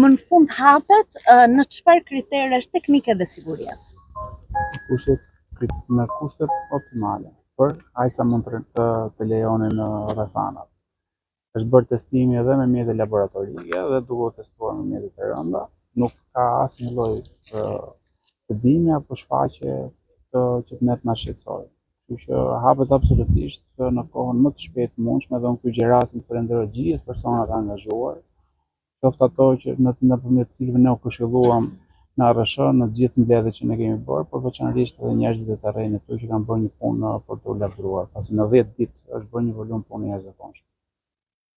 më në fund hapet në çfarë kriteresh teknike dhe sigurie? Në kushtet optimale për aq sa mund të lejonin rrethanat. Është bërë testimi edhe me mjete laboratorike dhe duke u testuar me mjetet e rënda, nuk ka asnjë lloj cedimi apo shfaqje që të na shqetësojë. Kështu që hapet absolutisht në kohën më të shpejtë mundshme dhe unë ky gjerasin të falenderoj gjithë personat e angazhuar, qoftë ato që nëpërmjet cilëve ne u këshilluam në ARSH, në të gjithë mbledhjet që ne kemi bërë, por veçanërisht edhe njerëzit e terrenit këtu që kanë bërë një punë për të lavdëruar, pasi në 10 ditë është bërë një volum pune i jashtëzakonshëm.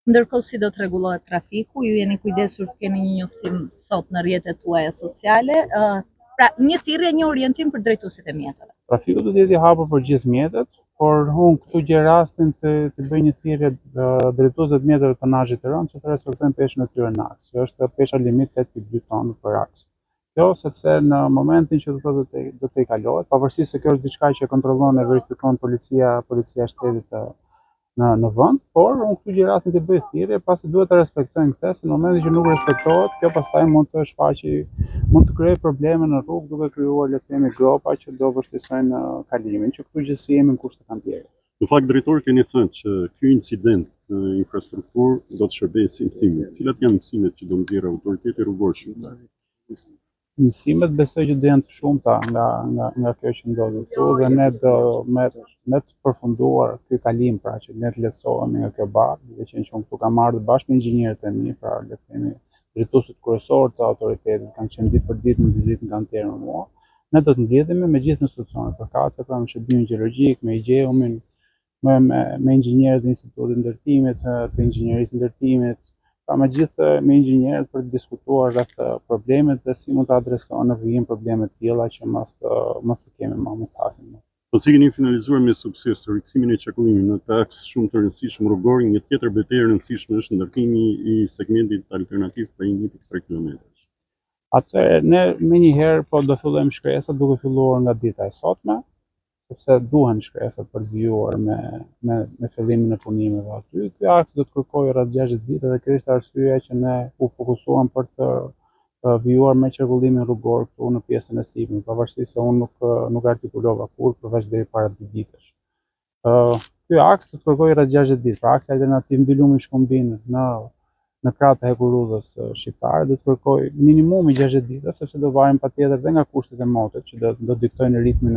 Ndërkohë si do të rregullohet trafiku, ju jeni kujdesur të keni një njoftim sot në rrjetet tuaja sociale, pra një thirrje, një orientim për drejtuesit e mjeteve. Trafiku do të jetë i hapur për gjithë mjetet, por unë këtu gjej rastin të bëj një thirrje drejtuesve të mjeteve tonazhit të rënd që të respektojnë peshën e tyre në aks, që është pesha limit 8.2 tonë për aks. Kjo sepse në momentin që do të kalohet, pavarësisht se kjo është diçka që kontrollon e verifikon policia e shtetit në vend, por unë këtu gjej rastin të bëj thirrje pasi duhet të respektojnë këtë, se në momentin që nuk respektohet, kjo pastaj mund të mund të krijojë probleme në rrugë duke krijuar le të themi gropa që do vështirësojnë kalimin, që këtu gjithsesi jemi në kushte kantjere. Në fakt, drejtori, keni thënë që ky incident në infrastrukturë do të shërbejë si mësime. Cilat janë mësimet që do nxjerrë autoriteti rrugor shqiptar? Mësimet besoj që do janë të shumta nga kjo që ndodhi këtu dhe ne do me të përfunduar ky kalim, pra që ne të lehtësohemi nga kjo barë, duke qenë që unë këtu kam ardhur bashkë me inxhinierët e mi, pra le të themi drejtuesit kryesor të autoritetit, kanë qenë ditë për ditë në vizitë në kantierë me mua. Ne do të mbledhemi me gjithë institucionet përkatëse, pra me shërbimin gjeologjik, me IGEUM-in, me inxhinierët e Institutit Ndërtimit, të inxhinierisë ndërtimit, pra me gjithë me inxhinierët për të diskutuar rreth problemet dhe si mund të adresohen në vijim probleme të tilla që mos të kemi më, mos të hasim më. Pasi keni finalizuar me sukses rikthimin e qarkullimit në këtë aks shumë të rëndësishëm rrugor, një tjetër betejë e rëndësishme është ndërtimi i segmentit alternativ prej 1.3 kilometrash. Atëherë ne menjëherë po do fillojmë shkresat duke filluar nga dita e sotme, sepse duhen shkresat për të vijuar me fillimin e punimeve aty. Ky aks do të kërkojë rreth 60 ditë dhe kjo është arsyeja që ne u fokusuam për të vijuar me qarkullimin rrugor këtu në pjesën e sipër, pavarësisht se unë nuk artikulova kurrë përveç deri para 2 ditësh. Ky aks do të kërkojë rreth 60 ditë, pra aksi alternativ mbi lumin Shkumbin në krah të hekurudhës shqiptare do të kërkojë minimumi 60 ditë, sepse do vajem patjetër dhe nga kushtet e motit që do diktojnë ritmin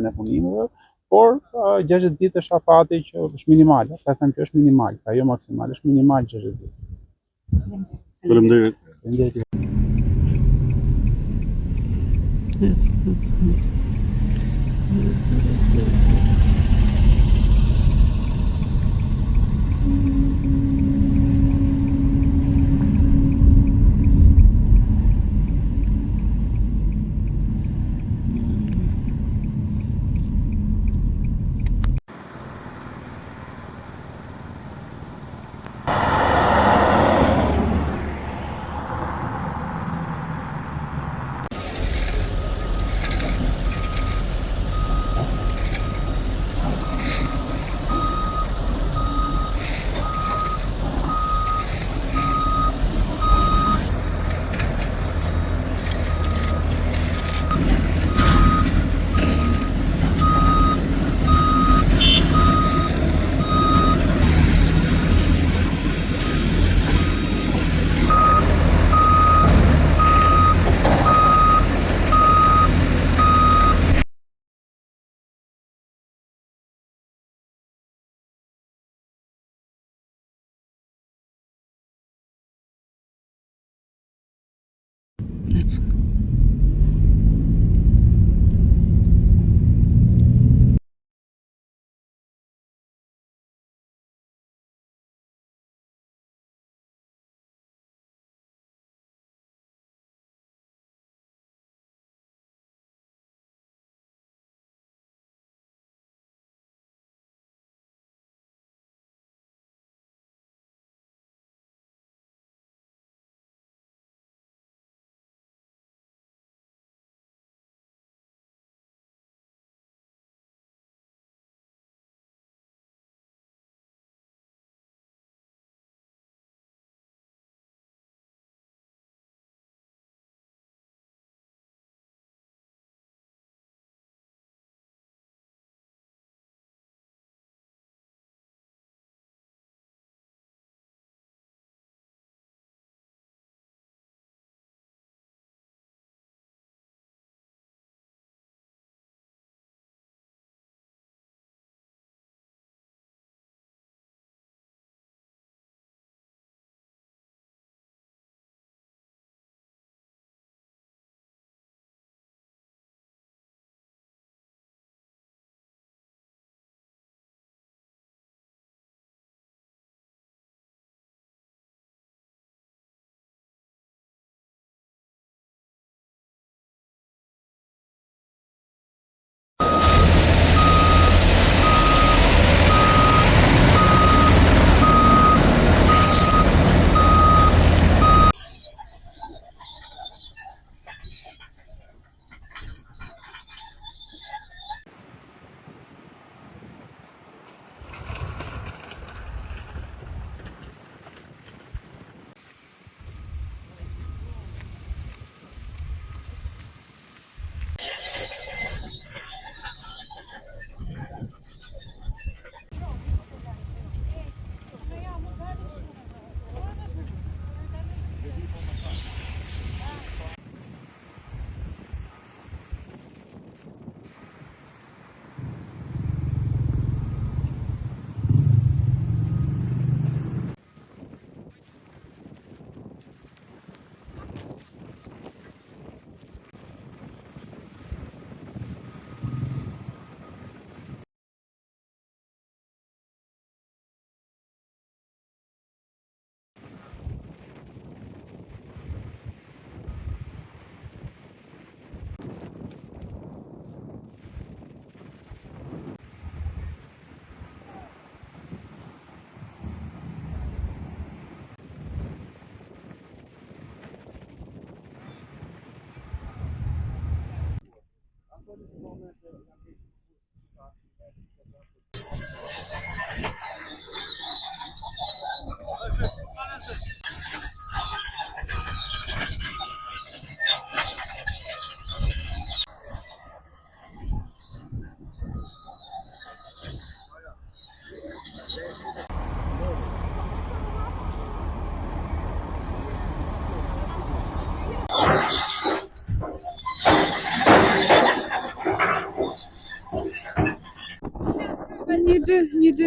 e punimeve, por 60 ditë është afati që është minimale, pra them që është minimal, pra jo maksimal, është minimal 60 ditë. Faleminderit.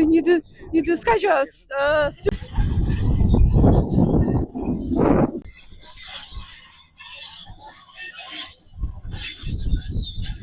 Një dy, s'ka gjë.